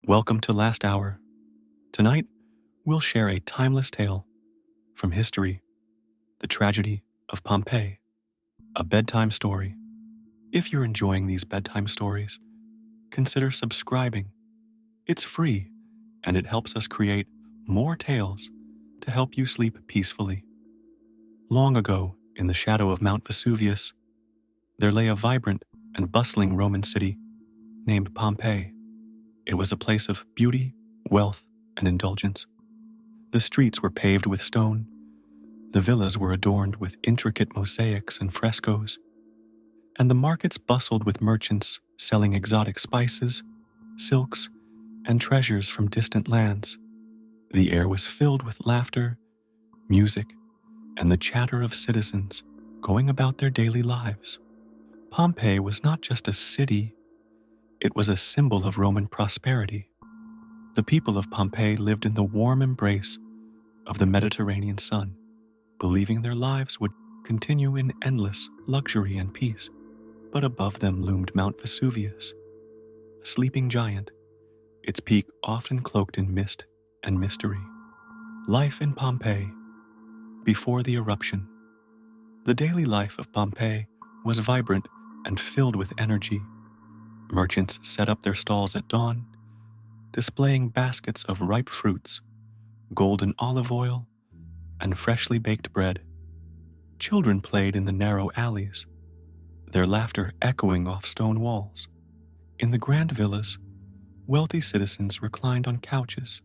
Welcome to Last Hour. Tonight, we'll share a timeless tale from history, the tragedy of Pompeii, a bedtime story. If you're enjoying these bedtime stories, consider subscribing. It's free, and it helps us create more tales to help you sleep peacefully. Long ago, in the shadow of Mount Vesuvius, there lay a vibrant and bustling Roman city named Pompeii. It was a place of beauty, wealth, and indulgence. The streets were paved with stone. The villas were adorned with intricate mosaics and frescoes, and the markets bustled with merchants selling exotic spices, silks, and treasures from distant lands. The air was filled with laughter, music, and the chatter of citizens going about their daily lives. Pompeii was not just a city, it was a symbol of Roman prosperity. The people of Pompeii lived in the warm embrace of the Mediterranean sun, believing their lives would continue in endless luxury and peace. But above them loomed Mount Vesuvius, a sleeping giant, its peak often cloaked in mist and mystery. Life in Pompeii before the eruption. The daily life of Pompeii was vibrant and filled with energy. Merchants set up their stalls at dawn, displaying baskets of ripe fruits, golden olive oil, and freshly baked bread. Children played in the narrow alleys, their laughter echoing off stone walls. In the grand villas, wealthy citizens reclined on couches,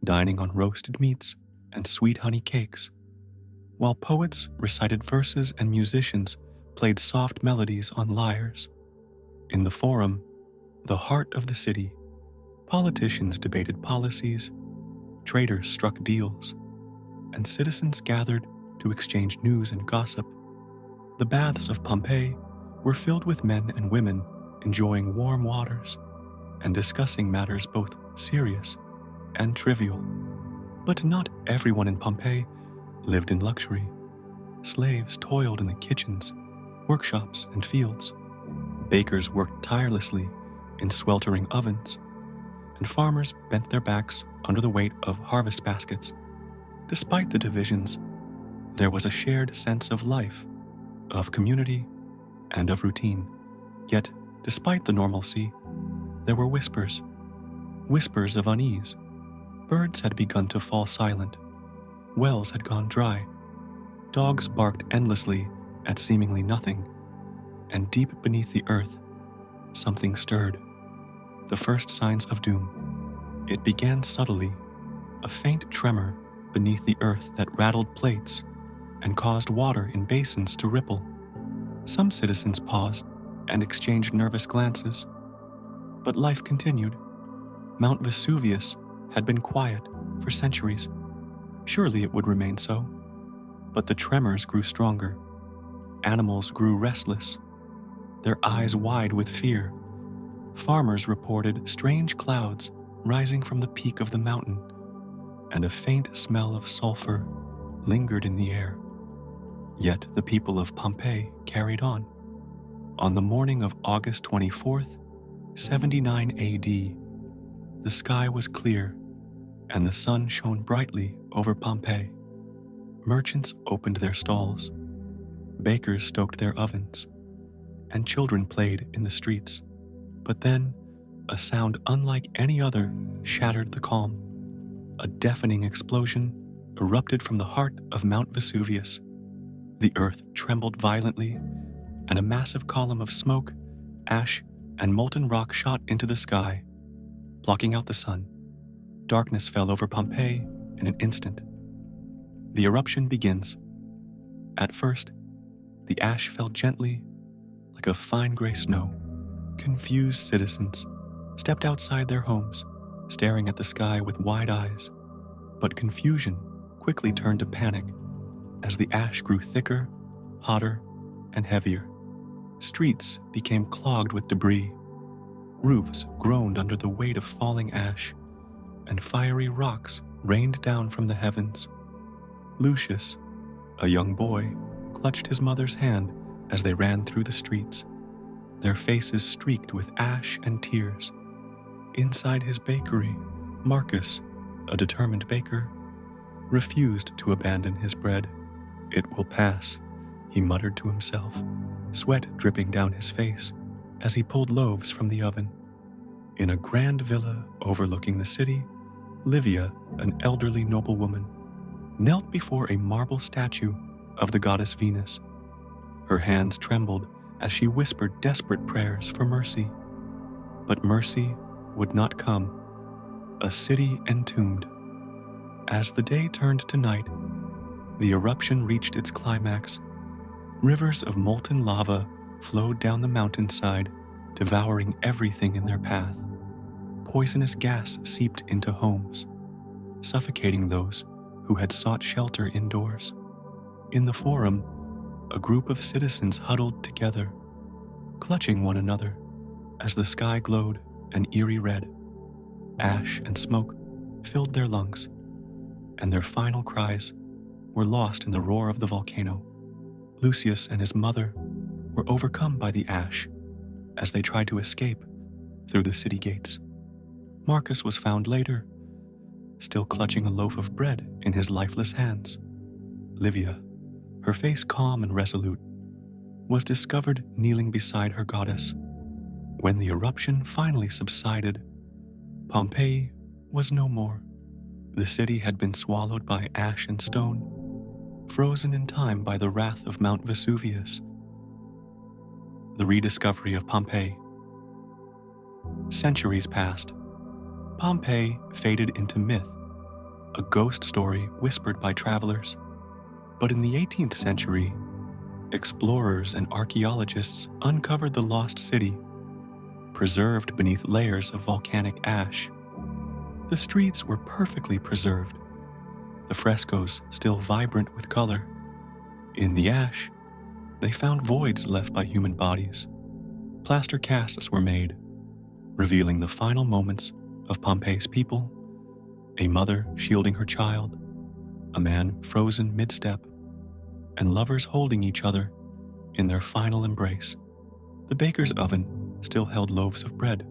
dining on roasted meats and sweet honey cakes, while poets recited verses and musicians played soft melodies on lyres. In the Forum, the heart of the city, politicians debated policies, traders struck deals, and citizens gathered to exchange news and gossip. The baths of Pompeii were filled with men and women enjoying warm waters and discussing matters both serious and trivial. But not everyone in Pompeii lived in luxury. Slaves toiled in the kitchens, workshops, and fields. Bakers worked tirelessly in sweltering ovens, and farmers bent their backs under the weight of harvest baskets. Despite the divisions, there was a shared sense of life, of community, and of routine. Yet, despite the normalcy, there were whispers of unease. Birds had begun to fall silent. Wells had gone dry. Dogs barked endlessly at seemingly nothing. And deep beneath the earth, something stirred. The first signs of doom. It began subtly, a faint tremor beneath the earth that rattled plates and caused water in basins to ripple. Some citizens paused and exchanged nervous glances, but life continued. Mount Vesuvius had been quiet for centuries. Surely it would remain so. But the tremors grew stronger. Animals grew restless, their eyes wide with fear. Farmers reported strange clouds rising from the peak of the mountain, and a faint smell of sulfur lingered in the air. Yet the people of Pompeii carried on. On the morning of August 24th, 79 AD, the sky was clear, and the sun shone brightly over Pompeii. Merchants opened their stalls, bakers stoked their ovens, and children played in the streets. But then, a sound unlike any other shattered the calm. A deafening explosion erupted from the heart of Mount Vesuvius. The earth trembled violently, and a massive column of smoke, ash, and molten rock shot into the sky, blocking out the sun. Darkness fell over Pompeii in an instant. The eruption begins. At first, the ash fell gently, like a fine gray snow. Confused citizens stepped outside their homes, staring at the sky with wide eyes. But confusion quickly turned to panic as the ash grew thicker, hotter, and heavier. Streets became clogged with debris. Roofs groaned under the weight of falling ash, and fiery rocks rained down from the heavens. Lucius, a young boy, clutched his mother's hand as they ran through the streets, their faces streaked with ash and tears. Inside his bakery, Marcus, a determined baker, refused to abandon his bread. "It will pass," he muttered to himself, sweat dripping down his face as he pulled loaves from the oven. In a grand villa overlooking the city, Livia, an elderly noblewoman, knelt before a marble statue of the goddess Venus. Her hands trembled as she whispered desperate prayers for mercy. But mercy would not come. A city entombed. As the day turned to night, the eruption reached its climax. Rivers of molten lava flowed down the mountainside, devouring everything in their path. Poisonous gas seeped into homes, suffocating those who had sought shelter indoors. In the forum, a group of citizens huddled together, clutching one another as the sky glowed an eerie red. Ash and smoke filled their lungs, and their final cries were lost in the roar of the volcano. Lucius and his mother were overcome by the ash as they tried to escape through the city gates. Marcus was found later, still clutching a loaf of bread in his lifeless hands. Livia, her face calm and resolute, was discovered kneeling beside her goddess. When the eruption finally subsided, Pompeii was no more. The city had been swallowed by ash and stone, frozen in time by the wrath of Mount Vesuvius. The rediscovery of Pompeii. Centuries passed. Pompeii faded into myth, a ghost story whispered by travelers. But in the 18th century, explorers and archaeologists uncovered the lost city, preserved beneath layers of volcanic ash. The streets were perfectly preserved, the frescoes still vibrant with color. In the ash, they found voids left by human bodies. Plaster casts were made, revealing the final moments of Pompeii's people: a mother shielding her child, a man frozen mid-step, and lovers holding each other in their final embrace. The baker's oven still held loaves of bread,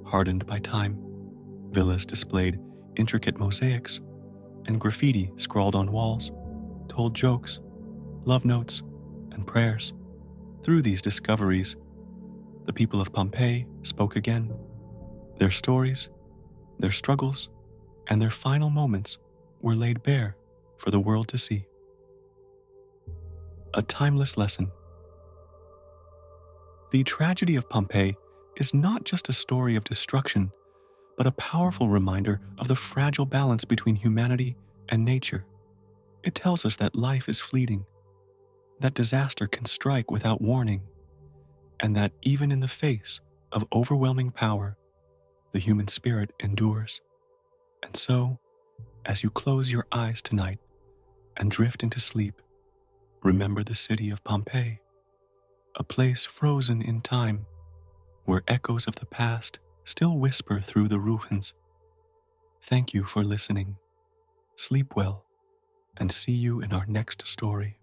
hardened by time. Villas displayed intricate mosaics, and graffiti scrawled on walls told jokes, love notes, and prayers. Through these discoveries, the people of Pompeii spoke again. Their stories, their struggles, and their final moments were laid bare for the world to see. A timeless lesson. The tragedy of Pompeii is not just a story of destruction, but a powerful reminder of the fragile balance between humanity and nature. It tells us that life is fleeting, that disaster can strike without warning, and that even in the face of overwhelming power, the human spirit endures. And so, as you close your eyes tonight and drift into sleep, remember the city of Pompeii, a place frozen in time, where echoes of the past still whisper through the ruins. Thank you for listening. Sleep well, and see you in our next story.